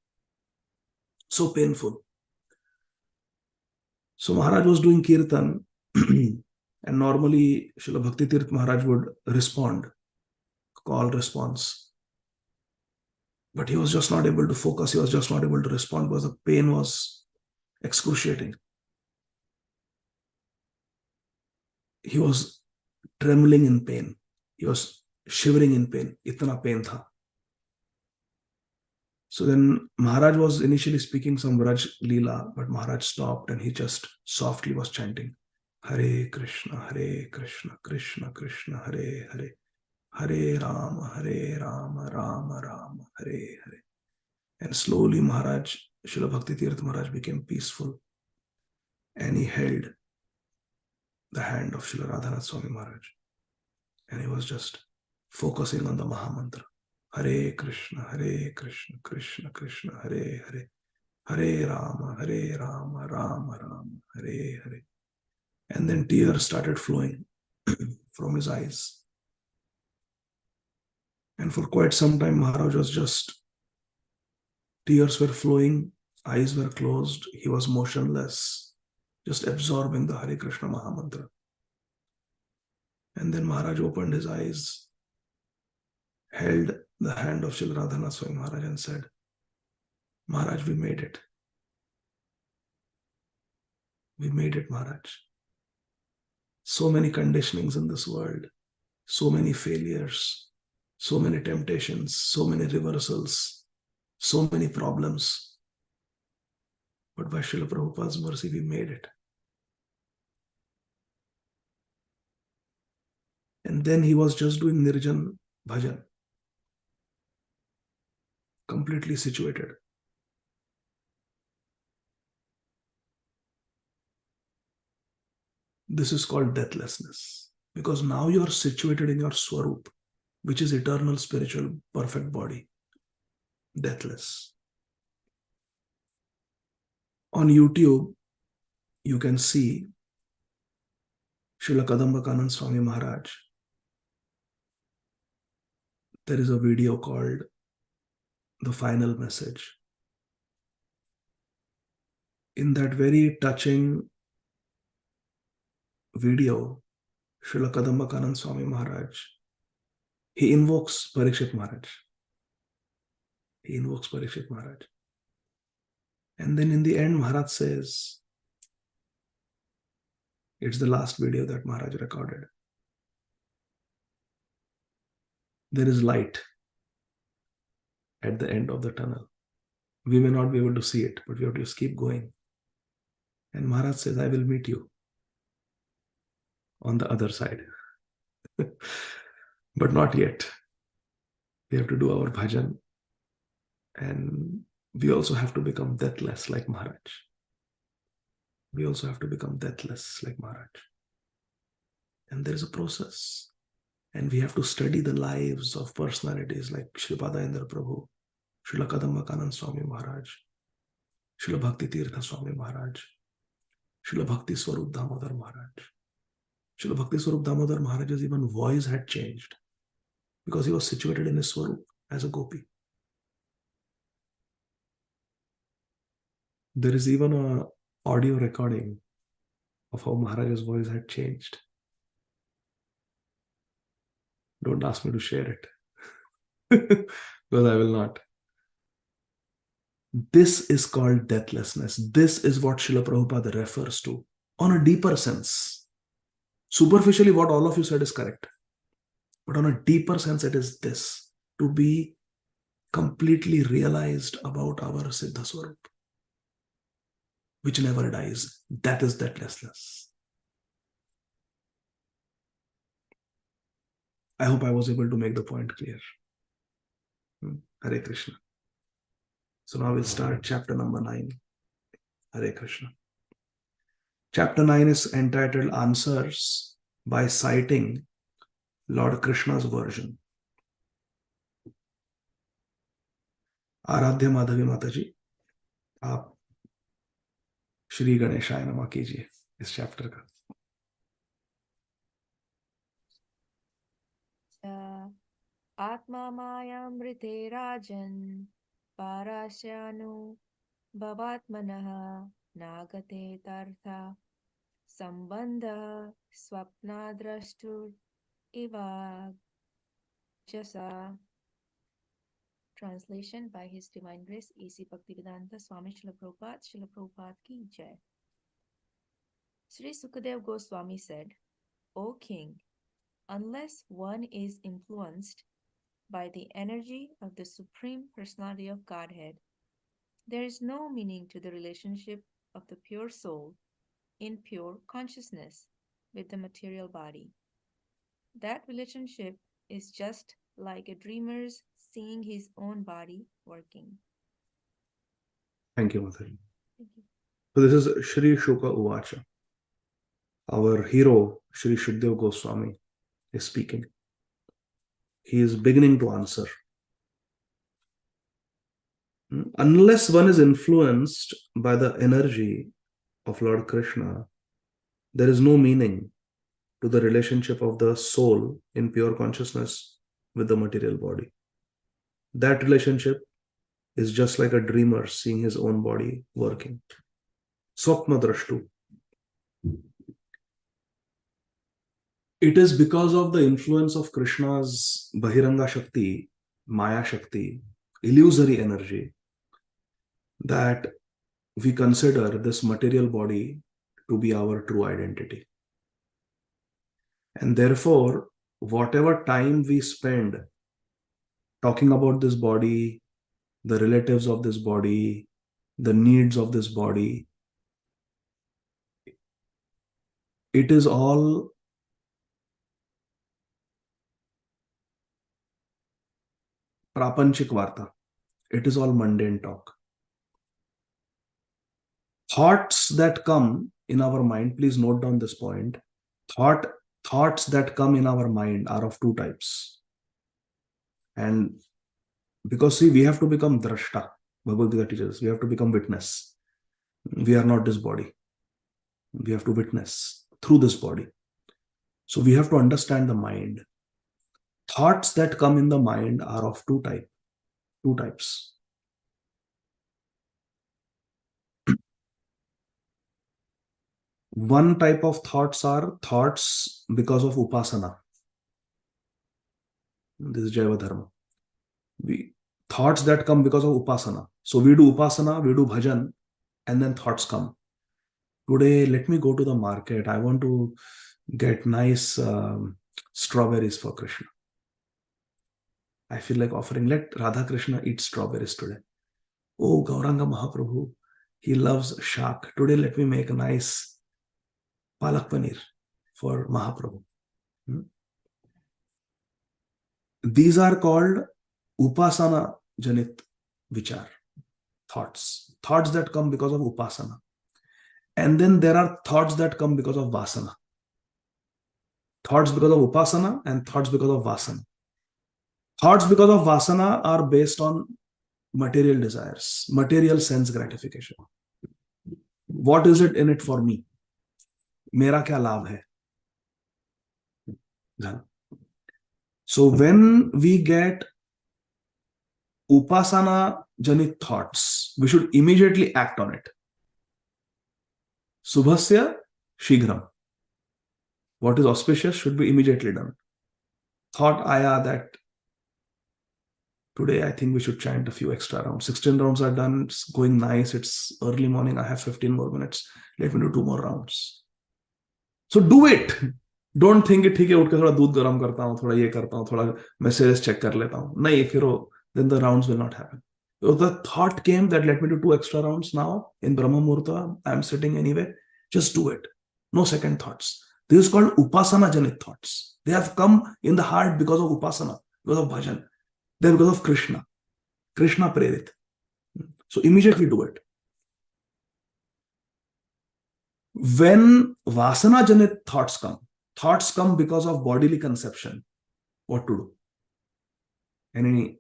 So painful. So Maharaj was doing kirtan and normally Srila Bhakti Tirth Maharaj would respond, call response. But he was just not able to focus. He was just not able to respond because the pain was excruciating. He was trembling in pain. He was shivering in pain. Itna pain tha. So then Maharaj was initially speaking some Vraj Leela, but Maharaj stopped and he just softly was chanting, Hare Krishna, Krishna Krishna, Hare Hare, Hare Rama, Rama Rama, Hare Hare. And slowly Maharaj, Srila Bhakti Tirtha Maharaj became peaceful and he held the hand of Srila Radhanath Swami Maharaj and he was just focusing on the Mahamantra. Hare Krishna, Krishna Krishna, Hare Hare, Hare Rama, Rama Rama, Hare Hare. And then tears started flowing from his eyes. And for quite some time, Maharaj was just, tears were flowing, eyes were closed, he was motionless, just absorbing the Hare Krishna Mahamantra. And then Maharaj opened his eyes, held the hand of Srila Radhanath Swami Maharaj and said, Maharaj, we made it. We made it, Maharaj. So many conditionings in this world, so many failures, so many temptations, so many reversals, so many problems. But by Srila Prabhupada's mercy, we made it. And then he was just doing Nirjan Bhajan, completely situated. This is called deathlessness, because now you are situated in your Swarup, which is eternal, spiritual, perfect body, deathless. On YouTube, you can see Srila Kadambakanand Swami Maharaj. There is a video called The Final Message. In that very touching video, Srila Kadambakanand Swami Maharaj, he invokes Parikshit Maharaj. He invokes Parikshit Maharaj. And then in the end, Maharaj says, it's the last video that Maharaj recorded. There is light at the end of the tunnel. We may not be able to see it, but we have to just keep going. And Maharaj says, I will meet you on the other side. But not yet. We have to do our bhajan. And we also have to become deathless like Maharaj. We also have to become deathless like Maharaj. And there is a process. And we have to study the lives of personalities like Sripada Indra Prabhu, Srila Kadambakanand Swami Maharaj, Srila Bhakti Tirtha Swami Maharaj, Srila Bhakti Swarup Damodar Maharaj. Srila Bhakti Swarup Damodar Maharaj's even voice had changed because he was situated in his Swarup as a gopi. There is even an audio recording of how Maharaj's voice had changed. Don't ask me to share it because I will not. This is called deathlessness. This is what Srila Prabhupada refers to on a deeper sense. Superficially, what all of you said is correct. But on a deeper sense, it is this, to be completely realized about our Siddha Swarup, which never dies. That is deathlessness. I hope I was able to make the point clear. Hare Krishna. So now we'll start chapter number 9. Hare Krishna. Chapter 9 is entitled Answers by Citing Lord Krishna's Version. आराध्य माधवी माता जी, आप श्री गणेशाय नमः कीजिए इस chapter का. आत्मा मायामृते राजन् पारास्यानु भवात्मनः नागते तर्था सम्बन्धः स्वप्नाद्रष्टुर् इव जसा Translation by His Divine Grace A.C. Bhaktivedanta Swami Srila Prabhupada ki Jai. Sri Sukadev Goswami said, O King, unless one is influenced by the energy of the Supreme Personality of Godhead, there is no meaning to the relationship of the pure soul in pure consciousness with the material body. That relationship is just like a dreamer's seeing his own body working. Thank you, Mataji. Thank you. So this is Shri Shuka Uvacha. Our hero, Shri Shukdev Goswami, is speaking. He is beginning to answer. Unless one is influenced by the energy of Lord Krishna, there is no meaning to the relationship of the soul in pure consciousness with the material body. That relationship is just like a dreamer seeing his own body working. Swapna drashtu. It is because of the influence of Krishna's Bahiranga Shakti, Maya Shakti, illusory energy, that we consider this material body to be our true identity. And therefore, whatever time we spend talking about this body, the relatives of this body, the needs of this body, it is all prapanchik varta. It is all mundane talk. Thoughts that come in our mind, please note down this point. Thoughts that come in our mind are of two types. And because see, we have to become drashta. Bhagavad Gita teaches, we have to become witness. We are not this body. We have to witness through this body. So we have to understand the mind. Thoughts that come in the mind are of two types. One type of thoughts are thoughts because of upasana. This is Jaiva Dharma. Thoughts that come because of upasana. So we do upasana, we do bhajan, and then thoughts come. Today, let me go to the market. I want to get nice strawberries for Krishna. I feel like offering, let Radha Krishna eat strawberries today. Oh, Gauranga Mahaprabhu, he loves shak. Today, let me make a nice palak paneer for Mahaprabhu. These are called upasana janit vichar, thoughts that come because of upasana. And then there are thoughts that come because of vasana. Thoughts because of upasana and thoughts because of vasana. Thoughts because of vasana are based on material desires, material sense gratification. What is it in it for me? Mera kya labh hai? So when we get upasana janit thoughts, we should immediately act on it. Subhasya shighram. What is auspicious should be immediately done. Thought aya that today I think we should chant a few extra rounds. 16 rounds are done. It's going nice. It's early morning. I have 15 more minutes. Let me do 2 more rounds. So do it. Don't think it, ठीक है, उठ के थोड़ा दूध गर्म करता हूँ, थोड़ा ये करता हूँ, थोड़ा messages check कर लेता हूँ. नहीं, फिर then the rounds will not happen. So the thought came that let me do 2 extra rounds now in Brahma Muhurta. I'm sitting anyway. Just do it. No second thoughts. This is called upasana janit thoughts. They have come in the heart because of upasana, because of bhajan. They're because of Krishna. Krishna prerit. So immediately do it. When vasana janit thoughts come because of bodily conception, what to do? Any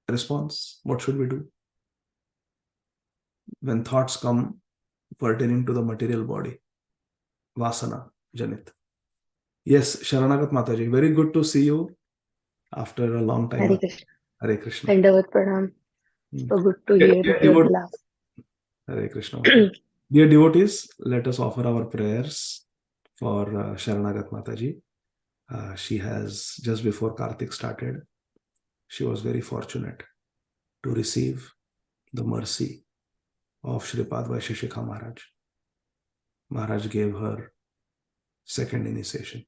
response? What should we do? When thoughts come pertaining to the material body, vasana janit. Yes, Sharanagat Mataji, very good to see you after a long time. Hare Krishna. Hare Krishna. Dandavat pranam. So good to hear your laugh. Hare Krishna. Dear devotees, let us offer our prayers for Sharanagat Mataji. She has, just before Kartik started, she was very fortunate to receive the mercy of Shripad Vaisheshika Maharaj. Maharaj gave her second initiation.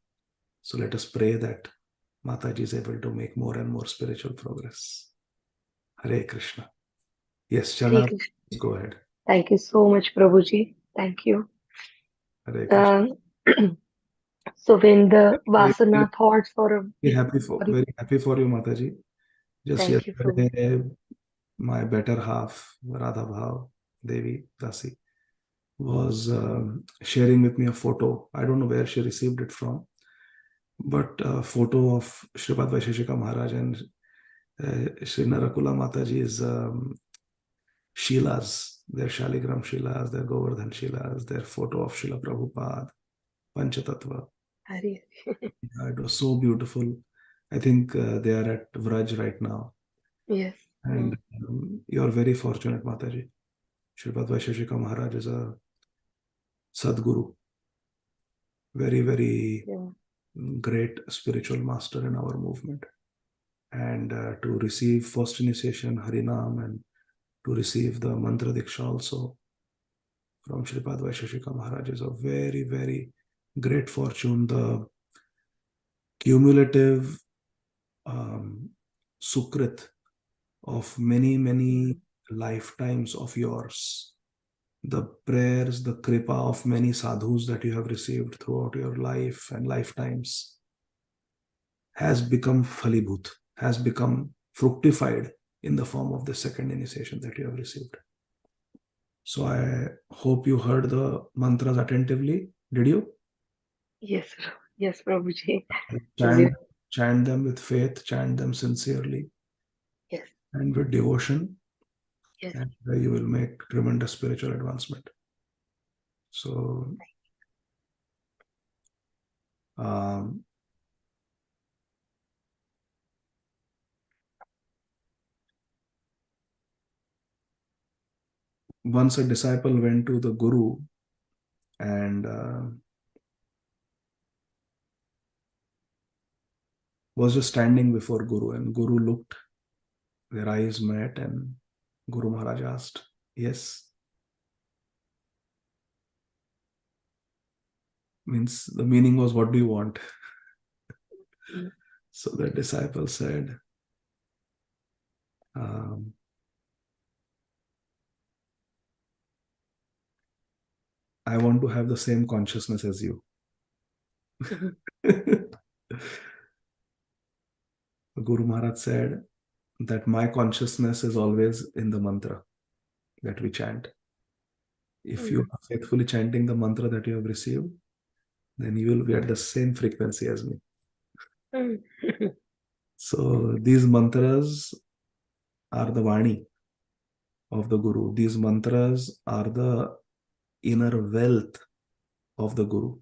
So let us pray that Mataji is able to make more and more spiritual progress. Hare Krishna. Yes, Hare Chana, Krishna. go ahead. Thank you so much, Prabhuji. Thank you. Hare Krishna. So when the Very, Vasana thoughts for very happy for you, Mataji. Just Thank you, Prabhu. yesterday, my better half, Radha Bhav Devi Dasi, was sharing with me a photo. I don't know where she received it from, but a photo of Shripad Vaisheshika Maharaj and Sri Narakula Mataji's Shilas, their Shaligram Shilas, their Govardhan Shilas, their photo of Srila Prabhupada, Panchatattva. It was so beautiful. I think they are at Vraj right now. Yes. And you are very fortunate, Mataji. Shripad Vaisheshika Maharaj is a Sadguru. Very, very great spiritual master in our movement. And to receive first initiation, Harinam, and to receive the Mantra Diksha also from Shripad Vaisheshika Maharaj is a very, very great fortune. The cumulative sukrit of many, many lifetimes of yours, the prayers, the kripa of many sadhus that you have received throughout your life and lifetimes has become falibhut, has become fructified in the form of the second initiation that you have received. So I hope you heard the mantras attentively. Did you? Yes, yes, Prabhuji. Chant them with faith, chant them sincerely. Yes. And with devotion. Yes. And you will make tremendous spiritual advancement. So, once a disciple went to the Guru and was just standing before Guru, and Guru looked, their eyes met, and Guru Maharaj asked, yes? Means the meaning was, what do you want? So the disciple said, I want to have the same consciousness as you. Guru Maharaj said that my consciousness is always in the mantra that we chant. If you are faithfully chanting the mantra that you have received, then you will be at the same frequency as me. So these mantras are the Vani of the Guru. These mantras are the inner wealth of the Guru.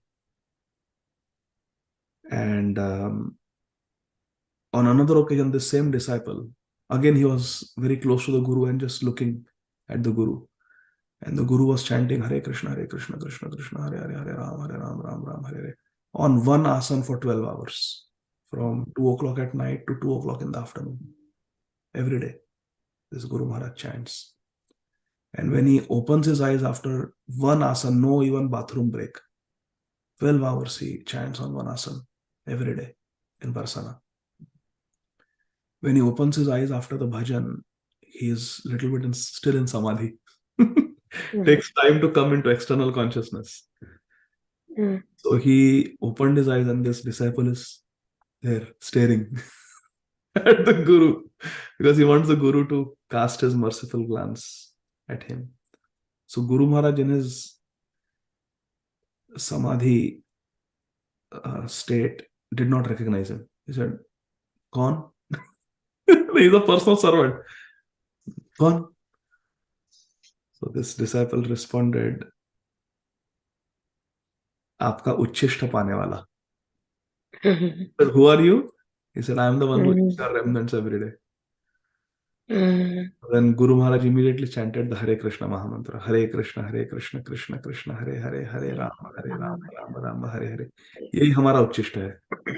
And on another occasion, the same disciple, again, he was very close to the Guru and just looking at the Guru. And the Guru was chanting Hare Krishna, Krishna Krishna, Hare Hare, Hare Ram, Ram Ram, Hare Hare, on one asana for 12 hours, from 2 o'clock at night to 2 o'clock in the afternoon. Every day, this Guru Maharaj chants. And when he opens his eyes after one asana, no even bathroom break, 12 hours he chants on one asana every day in Varsana. When he opens his eyes after the bhajan, he is a little bit still in samadhi. Takes time to come into external consciousness. So he opened his eyes and this disciple is there staring at the Guru because he wants the Guru to cast his merciful glance at him. So Guru Maharaj in his samadhi state did not recognize him. He said, Kaun? He's a personal servant. Kaun? So this disciple responded, Aapka uchishta pane wala. Said, who are you? He said, I am the one who eats your remnants every day. Then Guru Maharaj immediately chanted the Hare Krishna Mahamantra. Hare Krishna, Krishna Krishna, Hare Hare, Hare Rama, Rama Rama, Hare Hare. Yahi hamara uchishta hai.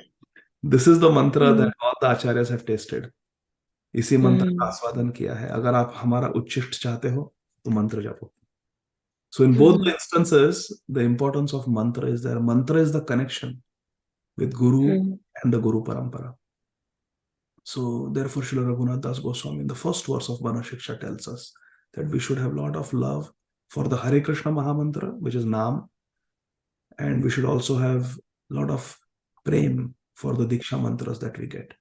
This is the mantra that all the acharyas have tasted. इसी मंत्र का आस्वादन किया है। अगर आप हमारा उच्चिष्ट चाहते हो तो मंत्र जपो। So in both the instances, the importance of mantra is there. Mantra is the connection with Guru and the Guru Parampara. So therefore, Srila Raghunath Das Goswami in the first verse of Bana Shiksha tells us that we should have a lot of love for the Hare Krishna Mahamantra, which is Naam, and we should also have a lot of prem for the Diksha mantras that we get.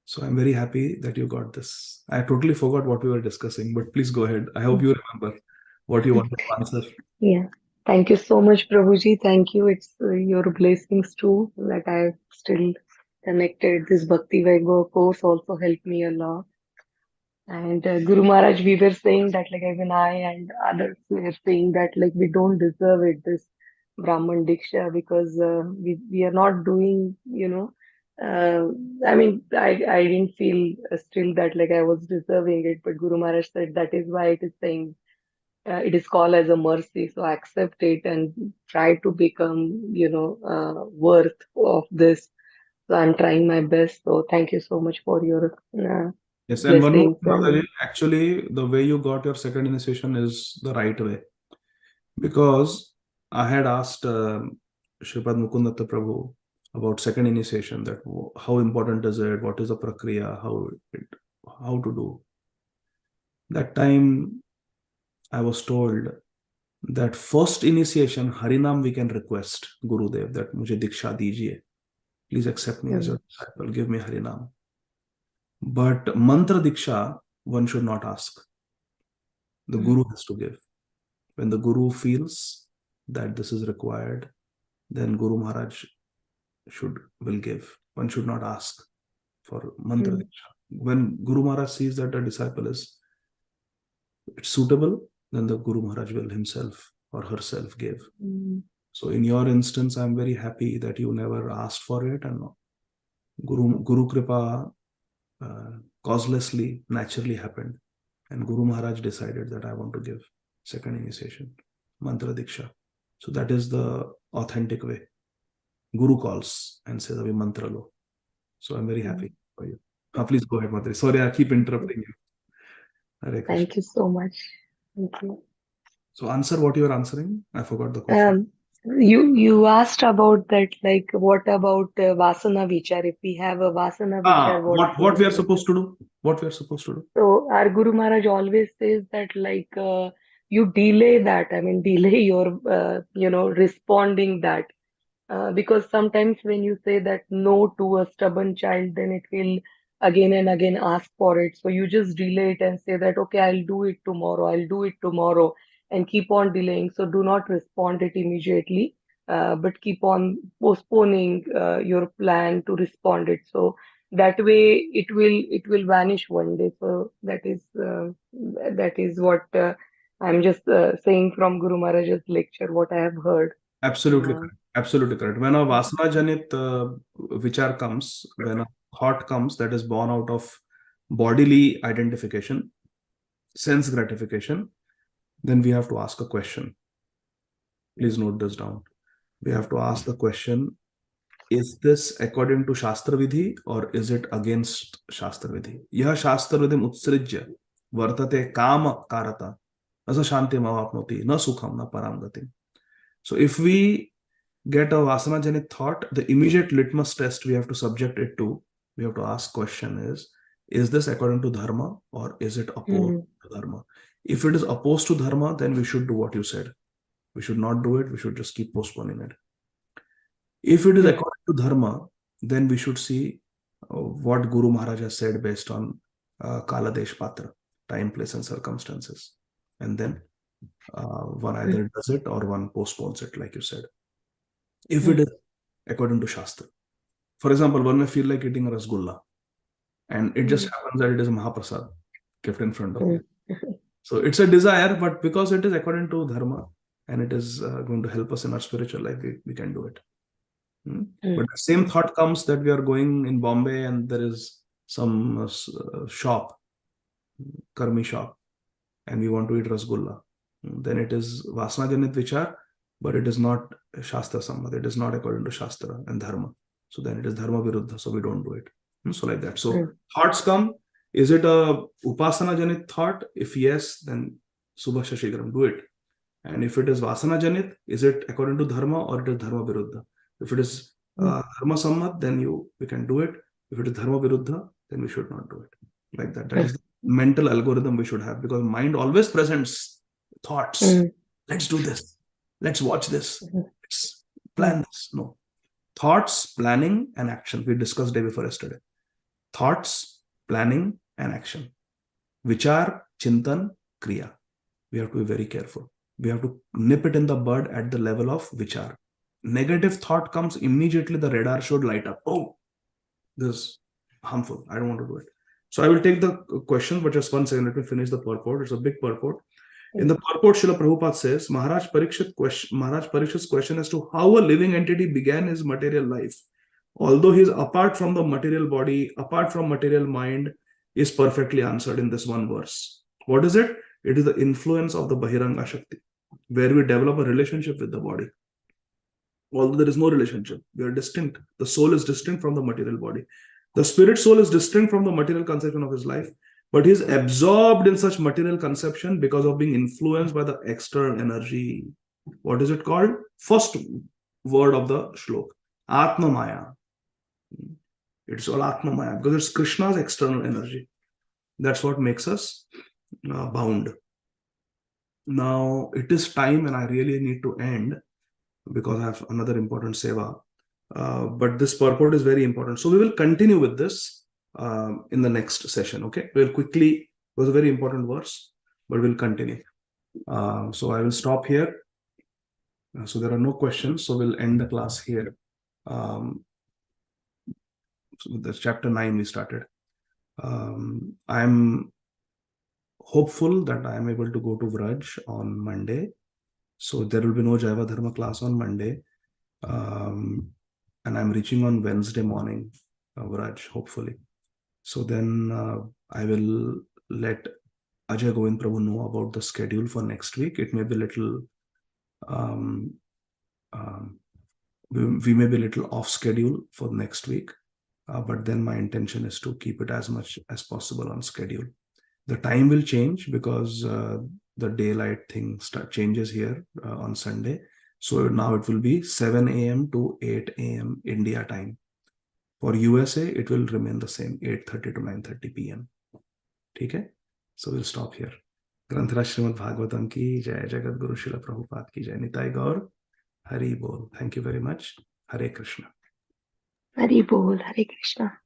So I'm very happy that you got this. I totally forgot what we were discussing, but please go ahead. I hope you remember what you wanted to answer. Yeah. Thank you so much, Prabhuji. Thank you. It's your blessings too that I've still connected. This Bhakti Vaibhava course also helped me a lot. And Guru Maharaj, we were saying that like even I and others were saying that like we don't deserve it, this Brahman Diksha, because we are not doing, I mean, I didn't feel still that like I was deserving it, but Guru Maharaj said that is why it is saying it is called as a mercy. So accept it and try to become, worth of this. So I'm trying my best. So thank you so much for your Yes, and one more, blessings. actually, the way you got your second initiation is the right way. Because I had asked Shripad Mukundatta Prabhu about second initiation, that how important is it, what is the prakriya, how to do. That time I was told that first initiation, Harinam, we can request Gurudev that mujhe diksha dijiye. Please accept me as your disciple, give me Harinam. But mantra diksha, one should not ask. The Guru has to give. When the Guru feels that this is required, then Guru Maharaj will give. One should not ask for mantra diksha. When Guru Maharaj sees that a disciple is suitable, then the Guru Maharaj will himself or herself give. So in your instance, I'm very happy that you never asked for it, and Guru Kripa causelessly, naturally happened. And Guru Maharaj decided that I want to give second initiation, mantra diksha. So that is the authentic way. Guru calls and says, Abhi mantra lo. So I'm very happy for you. Please go ahead, Madhuri. Sorry, I keep interrupting you. Hare Krishna. Thank you so much. Thank you. So answer what you are answering. I forgot the question. You asked about that, like what about Vasana Vichar? If we have a Vasana Vichar, what we are supposed to do? What we are supposed to do? So our Guru Maharaj always says that like you delay that. I mean, delay your responding that. Because sometimes when you say that no to a stubborn child, then it will again and again ask for it. So you just delay it and say that, okay, I'll do it tomorrow, and keep on delaying. So do not respond it immediately, but keep on postponing your plan to respond it. So that way it will vanish one day. So that is what I'm just saying from Guru Maharaj's lecture, what I have heard. Absolutely correct. Absolutely correct. When a Vasana Janit vichar comes, when a thought comes that is born out of bodily identification, sense gratification, then we have to ask a question. Please note this down. We have to ask the question, is this according to Shastra Vidhi or is it against Shastra Vidhi? Yah Shastra Vidhim utsrijya vartate kama karata asa shanti mavapnoti na sukham na paramgati. So if we get a Vasana Janit thought, the immediate litmus test we have to subject it to, we have to ask question is this according to Dharma or is it opposed to Dharma? If it is opposed to Dharma, then we should do what you said. We should not do it. We should just keep postponing it. If it is according to Dharma, then we should see what Guru Maharaj has said based on Kala Desh Patra, time, place, and circumstances. And then one either does it or one postpones it, like you said. If it is according to Shastra. For example, one may feel like eating a rasgulla, and it just happens that it is a Mahaprasad kept in front of you. So it's a desire, but because it is according to Dharma and it is going to help us in our spiritual life, we can do it. But the same thought comes that we are going in Bombay and there is some shop, Karmi shop, and we want to eat rasgulla. Then it is Vasana Janit Vichar, but it is not Shastra Sammat. It is not according to Shastra and Dharma. So then it is Dharma Viruddha, so we don't do it. So like that. So thoughts come, Is it a upasana janit thought? If yes, then subha shashigram, do it. And if it is vasana janit, is it according to dharma or it is dharma viruddha? If it is dharma sammat, then we can do it. If it is dharma viruddha, then we should not do it. Like that. That is the mental algorithm we should have, because mind always presents thoughts. Let's do this. Let's watch this. Let's plan this. No. Thoughts, planning, and action. We discussed day before yesterday. Thoughts, planning, and action. Vichar, chintan, kriya. We have to be very careful. We have to nip it in the bud at the level of vichar. Negative thought comes, immediately the radar should light up. Oh, this is harmful. I don't want to do it. So I will take the question, but just 1 second, let me finish the purport. It's a big purport. In the purport, Srila Prabhupada says, Maharaj Parikshit's question as to how a living entity began his material life, although he is apart from the material body, apart from material mind, is perfectly answered in this one verse. What is it? It is the influence of the Bahiranga Shakti, where we develop a relationship with the body. Although there is no relationship, we are distinct. The soul is distinct from the material body. The spirit soul is distinct from the material conception of his life, but he is absorbed in such material conception because of being influenced by the external energy. What is it called? First word of the shlok, Atma Maya. It's all Atma Maya because it's Krishna's external energy. That's what makes us bound. Now it is time, and I really need to end because I have another important seva. But this purport is very important. So we will continue with this in the next session. Okay, we'll quickly. It was a very important verse, but we'll continue. So I will stop here. So there are no questions. So we'll end the class here. So with the chapter 9 we started. I'm hopeful that I am able to go to Vraj on Monday. So there will be no Jaiva Dharma class on Monday. And I'm reaching on Wednesday morning, Vraj, hopefully. So then I will let Ajay Govind Prabhu know about the schedule for next week. It may be a little, we may be a little off schedule for next week. But then my intention is to keep it as much as possible on schedule. The time will change because the daylight thing changes here on Sunday. So now it will be 7 a.m. to 8 a.m. India time. For USA, it will remain the same, 8:30 to 9:30 p.m. Okay? So we'll stop here. Granthara Srimad Bhagavatam ki jai, Jagat Guru Srila Prabhupada ki jai, Nitai Gaur, Hari Bol. Thank you very much. Hare Krishna. Hari Bol, Hare Krishna.